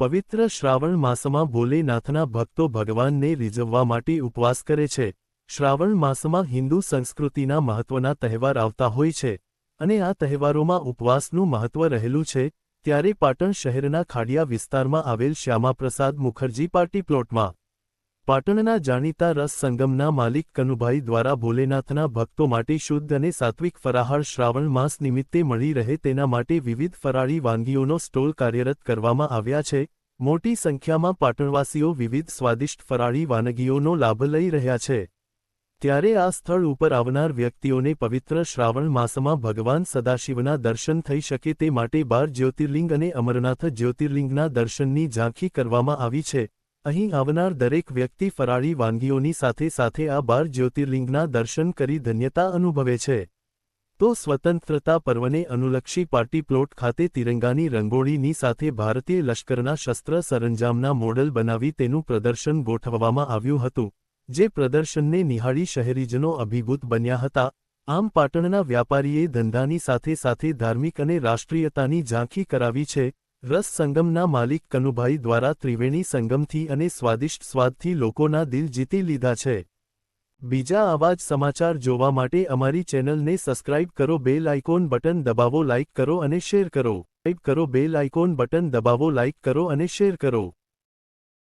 પવિત્ર શ્રાવણ માસમાં ભોલેનાથના ભક્તો ભગવાનને રીઝવવા માટે ઉપવાસ કરે છે। શ્રાવણ માસમાં હિન્દુ સંસ્કૃતિના મહત્વના તહેવાર આવતા હોય છે અને આ તહેવારોમાં ઉપવાસનું મહત્વ રહેલું છે। ત્યારે પાટણ શહેરના ખાડિયા વિસ્તારમાં આવેલ શ્યામાપ્રસાદ મુખર્જી પાર્ટી પ્લોટમાં પાટણના જાણીતા રસ સંગમના માલિક કનુભાઈ દ્વારા ભોલેનાથના ભક્તો માટે શુદ્ધ અને સાત્વિક ફરાહાર શ્રાવણ માસ નિમિત્તે મળી રહે તેના માટે વિવિધ ફરાળી વાનગીઓનો સ્ટોલ કાર્યરત કરવામાં આવ્યા છે। મોટી સંખ્યામાં પાટણવાસીઓ વિવિધ સ્વાદિષ્ટ ફરાળી વાનગીઓનો લાભ લઈ રહ્યા છે। ત્યારે આ સ્થળ ઉપર આવનાર વ્યક્તિઓને પવિત્ર શ્રાવણ માસમાં ભગવાન સદાશિવના દર્શન થઈ શકે તે માટે 12 જ્યોતિર્લિંગ અને અમરનાથ જ્યોતિર્લિંગના દર્શનની ઝાંખી કરવામાં આવી છે। અહીં આવનાર દરેક વ્યક્તિ ફરાળી વાનગીઓની સાથે સાથે આ 12 જ્યોતિર્લિંગના દર્શન કરી ધન્યતા અનુભવે છે। તો સ્વતંત્રતા પર્વને અનુલક્ષી પાર્ટી પ્લોટ ખાતે તિરંગાની રંગોળીની સાથે ભારતીય લશ્કરના શસ્ત્ર સરંજામના મોડલ બનાવી તેનું પ્રદર્શન ગોઠવવામાં આવ્યું હતું, જે પ્રદર્શનને નિહાળી શહેરીજનો અભિભૂત બન્યા હતા। આમ પાટણના વ્યાપારીએ ધંધાની સાથે સાથે ધાર્મિક અને રાષ્ટ્રીયતાની ઝાંખી કરાવી છે। રસ સંગમના માલિક કનુભાઈ દ્વારા ત્રિવેણી સંગમથી અને સ્વાદિષ્ટ સ્વાદથી લોકોના દિલ જીતી લીધા છે। બીજા આવા જ સમાચાર જોવા માટે અમારી ચેનલને સબસ્ક્રાઇબ કરો, બેલ આઇકોન બટન દબાવો, લાઇક કરો અને શેર કરો। બેલ આઇકોન બટન દબાવો, લાઇક કરો અને શેર કરો।